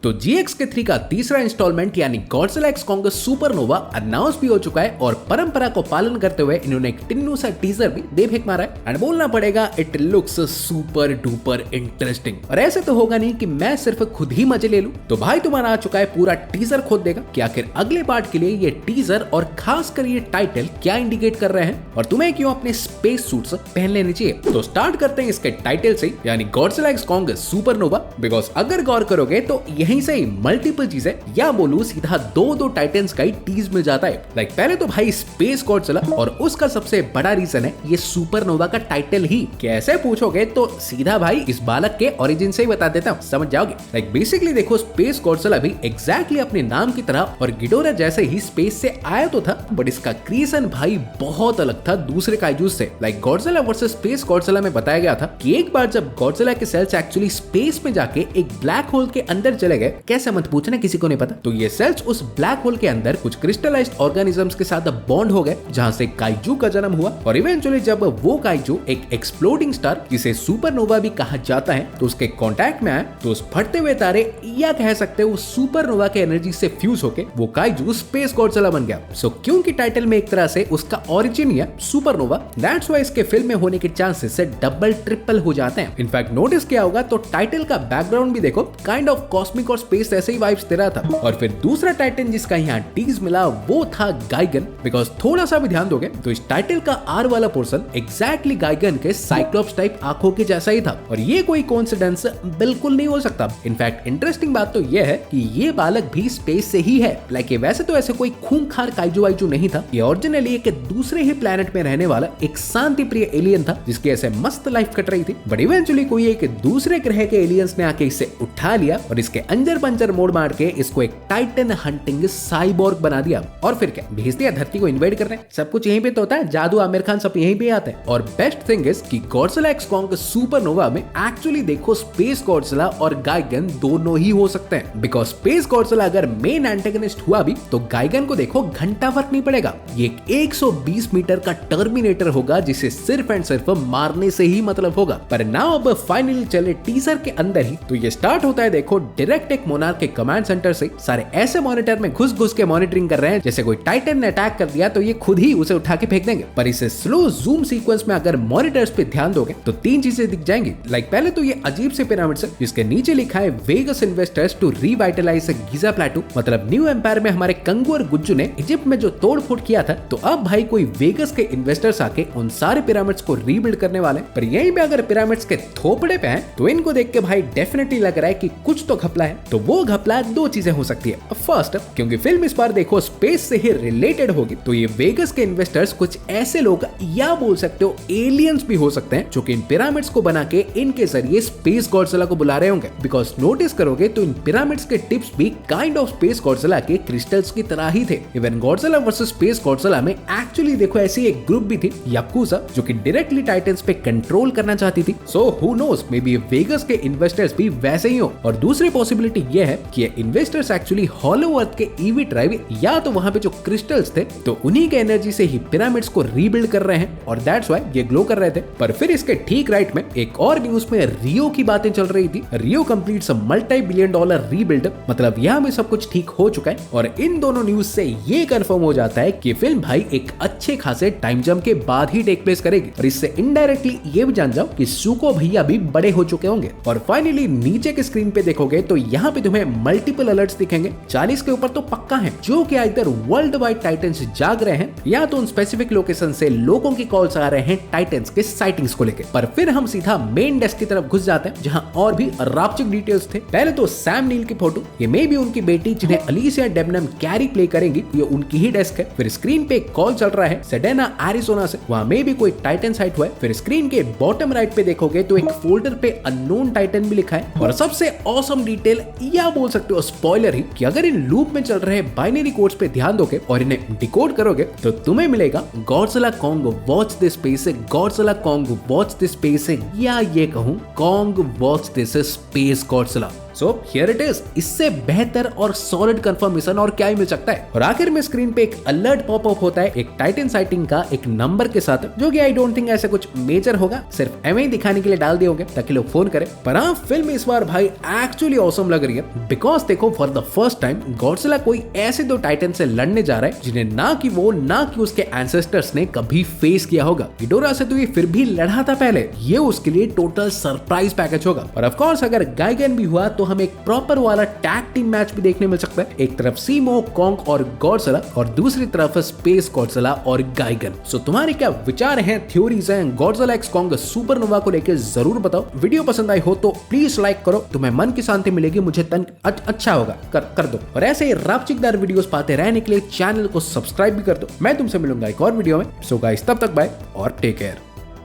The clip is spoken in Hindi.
तो GX3 का तीसरा इंस्टॉलमेंट यानी Godzilla x Kong supernova announce भी हो चुका है और परंपरा को पालन करते हुए इन्होंने एक टिन्नू सा टीजर भी दे फेंक मारा है। एंड बोलना पड़ेगा it looks super duper interesting. और ऐसे तो होगा नहीं कि मैं सिर्फ खुद ही मजे ले लूं, तो भाई तुम्हारा आ चुका है पूरा टीजर खोद देगा कि आखिर अगले पार्ट के लिए ये टीजर और खासकर ये टाइटल क्या इंडिकेट कर रहे हैं और तुम्हें क्यों अपने स्पेस सूट्स पहन लेने चाहिए। तो स्टार्ट करते हैं इसके टाइटल से यानी Godzilla x Kong supernova. Because अगर गौर करोगे तो यहीं से ही मल्टीपल चीजें या बोलूं सीधा दो टाइटन्स का ही टीज मिल जाता है। लाइक पहले तो भाई स्पेस गॉडजिला और उसका सबसे बड़ा रीजन है ये सुपरनोवा का टाइटल ही। कैसे पूछोगे तो सीधा भाई इस बालक के ओरिजिन से ही बता देता हूँ, समझ जाओगे। लाइक बेसिकली देखो स्पेस गॉडजिला भी एग्जैक्टली अपने नाम की तरह और गिडोरा जैसे ही स्पेस से आया तो था, बट इसका क्रिएशन भाई बहुत अलग था दूसरे काइजूस से। Like Godzilla versus space Godzilla में बताया गया था कि एक बार जब गॉडजिला के सेल्स एक्चुअली स्पेस में जाके एक ब्लैक होल के अंदर चले गए, कैसे मत पूछना, किसी को नहीं पता। तो ये सेल्स उस ब्लैक होल के अंदर कुछ क्रिस्टलाइज्ड ऑर्गेनिजम्स के साथ बॉन्ड हो गए, जहां से काइजू का जन्म हुआ। और इवेंचुअली जब वो काइजू एक एक्सप्लोडिंग स्टार जिसे सुपरनोवा भी कहा जाता है तो उसके कांटेक्ट में आए, तो उस फटते हुए तारे या कह सकते हो सुपरनोवा के एनर्जी से फ्यूज होके वो काइजू स्पेस गॉडजिला बन गया। सो क्योंकि टाइटल में एक तरह से उसका ओरिजिन है सुपरनोवा, दैट्स व्हाई इसके फिल्म में होने के चांसेस से डबल ट्रिपल हो जाते हैं। इनफैक्ट नोटिस किया होगा तो टाइटल का बैकग्राउंड भी देखो काइंड ऑफ कॉस्मिक और स्पेस ऐसे ही वाइब्स दे रहा था। और फिर दूसरा टाइटन जिसका यहाँ टीज मिला वो था गाइगन। बिकॉज थोड़ा सा भी ध्यान दोगे तो इस टाइटल का आर वाला पोर्शन एग्जैक्टली गाइगन के साइक्लोप्स टाइप आंखों के जैसा ही था और ये कोई कोइंसिडेंस बिल्कुल नहीं हो सकता। इनफैक्ट इंटरेस्टिंग बात तो ये है कि ये बालक भी स्पेस से ही है। लाइक वैसे तो ऐसे कोई खूंखार काइजू वाइजू नहीं था, ये ओरिजिनली एक दूसरे ही प्लेनेट में रहने वाला एक शांति प्रिय एलियन था जिसकी ऐसे मस्त लाइफ कट रही थी। बट इवेंचुअली कोई एक दूसरे ग्रह के एलियंस ने आके इसे उठा लिया और इसके अंजर पंजर मोड़ मार के इसको एक टाइटन हंटिंग साइबोर्ग बना दिया और फिर क्या भेज दिया धरती को इन्वेड करने। सब कुछ यहीं पे तो होता है, जादू आमिर खान सब यहीं पे आता है। और बेस्ट थिंग इज कि गॉडजिला एक्स कॉन्ग सुपरनोवा में एक्चुअली देखो स्पेस गॉडजिला और गाइगन दोनों ही हो सकते हैं। बिकॉज स्पेस गॉडजिला अगर मेन एंटेगनिस्ट हुआ भी तो गाइगन को देखो घंटा फर्क नहीं पड़ेगा, ये 120 मीटर का टर्मिनेटर होगा जिसे सिर्फ एंड सिर्फ मारने से ही मतलब होगा। पर नाउ अब फाइनली चले टीजर के अंदर ही तो ये स्टार्ट होता है देखो डायरेक्ट एक मोनार्क के कमांड सेंटर से। सारे ऐसे मॉनिटर में घुस के मॉनिटरिंग कर रहे हैं जैसे कोई टाइटन ने अटैक कर दिया तो ये खुद ही उसे उठा के फेंक देंगे। पर इसे स्लो जूम सीक्वेंस में अगर मॉनिटर्स पे ध्यान दोगे तो तीन चीजें दिख जाएंगी। लाइक पहले तो ये अजीब से पिरामिड है जिसके नीचे लिखा है Vegas investors to revitalise Giza plateau. मतलब न्यू एम्पायर में हमारे कंगू और गुज्जू ने इजिप्ट में जो तोड़-फोड़ किया था तो अब भाई कोई वेगस के इन्वेस्टर्स आके उन सारे पिरामिड्स को रीबिल्ड करने वाले। पर यहीं पे अगर पिरामिड्स के थोपड़े पे हैं तो इनको देख के भाई डेफिनेटली लग रहा है कि कुछ तो घपला है। तो वो घपला दो चीजें हो सकती है। फर्स्ट, क्योंकि फिल्म इस बार देखो स्पेस से ही रिलेटेड होगी तो ये वेगस के इन्वेस्टर्स कुछ ऐसे लोग या बोल सकते हो एलियंस भी हो सकते हैं जो कि इन पिरामिड्स को बना के इनके जरिए स्पेस गॉडजिला को बुला रहे होंगे। बिकॉज नोटिस करोगे तो इन पिरामिड्स के टिप्स भी काइंड ऑफ स्पेस गॉडजिला के क्रिस्टल्स की तरह ही थे। Even Godzilla versus space Godzilla में एक्चुअली देखो ऐसी एक ग्रुप भी थी याकुजा जो कि डायरेक्टली टाइटन्स पे कंट्रोल करना चाहती थी। So who knows, maybe Vegas के इन्वेस्टर्स भी वैसे ही हो। और दूसरी पॉसिबिलिटी ये है कि ये इन्वेस्टर्स एक्चुअली हॉलो अर्थ के ईवी ड्राइव या तो वहां पे जो क्रिस्टल्स थे तो उन्हीं के एनर्जी से ही पिरामिड्स को रीबिल्ड कर रहे हैं और दैट्स व्हाई ये ग्लो कर रहे थे। पर फिर इसके ठीक राइट में एक और न्यूज में रियो की बातें चल रही थी। रियो कंप्लीट्स अ मल्टी-बिलियन डॉलर रीबिल्ड, मतलब यहाँ में सब कुछ ठीक हो चुका है। और इन दोनों न्यूज से ये कंफर्म हो जाता है कि फिल्म भाई एक अच्छे खासे टाइम जंप के बाद ही टेक प्लेस करेगी। और इससे इनडायरेक्टली ये भी जान जाओ कि सुको भैया भी बड़े हो चुके होंगे। और फाइनली नीचे के स्क्रीन पे देखोगे तो यहाँ पे तुम्हें मल्टीपल अलर्ट्स दिखेंगे। 40 के ऊपर तो पक्का है जो कि इधर वर्ल्ड वाइड टाइटन्स जाग रहे हैं या तो उन स्पेसिफिक लोकेशन से लोगों की कॉल्स आ रहे हैं टाइटन्स के साइटिंग्स को लेकर। पर फिर हम सीधा मेन डेस्क की तरफ घुस जाते हैं जहां और भी रापचिक डिटेल्स थे। पहले तो सैम नील की फोटो, ये मे भी उनकी बेटी जिन्हें अलीसिया डेबनम कैरी प्ले करेंगी, ये उनकी ही डेस्क है। फिर स्क्रीन पे एक कॉल चल रहा है सेडेना एरिजोना से, वहां में भी कोई टाइटन साइट हुआ है। फिर स्क्रीन के बॉटम राइट पे देखोगे तो एक फोल्डर पे अननोन टाइटन भी लिखा है। और सबसे ऑसम डिटेल या बोल सकते हो स्पॉइलर ही कि अगर इन लूप में चल रहे बाइनरी कोड्स पे ध्यान दोगे और इन्हें डिकोड करोगे तो तुम्हें मिलेगा Godzilla Kong watch this space, Godzilla Kong watch this space, या ये कहूं Kong watch this space Godzilla. So here it is, इससे बेहतर और सॉलिड कंफर्मेशन और क्या ही मिल सकता है। और आखिर में स्क्रीन पे एक अलर्ट पॉपअप होता है एक टाइटन साइटिंग का एक नंबर के साथ, जो कि आई डोंट थिंक ऐसा कुछ मेजर होगा, सिर्फ एवं ही दिखाने के लिए डाल दिए होंगे ताकि लोग फोन करें। पर हाँ, फिल्म इस बार भाई एक्चुअली ऑसम लग रही है, बिकॉज देखो for the first time Godzilla कोई ऐसे दो टाइटन से लड़ने जा रहा है जिन्हें ना कि वो ना कि उसके एंसेस्टर्स ने कभी फेस किया होगा। गिडोरा से तो ये फिर भी लड़ा था पहले, ये उसके लिए टोटल सरप्राइज पैकेज होगा। और ऑफ कोर्स अगर गाइगन भी हुआ तो हमें एक प्रॉपर वाला टैग टीम मैच भी देखने मिल सकता है, एक तरफ सीमो, कॉन्ग और गॉडजिला और दूसरी तरफ स्पेस गॉडजिला और गाइगन। सो तुम्हारे क्या विचार हैं, थ्योरीज हैं गॉडजिला एक्स कॉन्ग सुपरनोवा को लेकर जरूर बताओ। वीडियो पसंद आई हो तो प्लीज लाइक करो, तुम्हें मन की शांति मिलेगी, मुझे तन अच्छा होगा, कर दो। और ऐसे ही रापचिकदार वीडियोस पाते रहने के लिए चैनल को सब्सक्राइब भी कर दो। मैं तुमसे मिलूंगा एक और वीडियो में। सो गाइस, तब तक बाय और टेक केयर।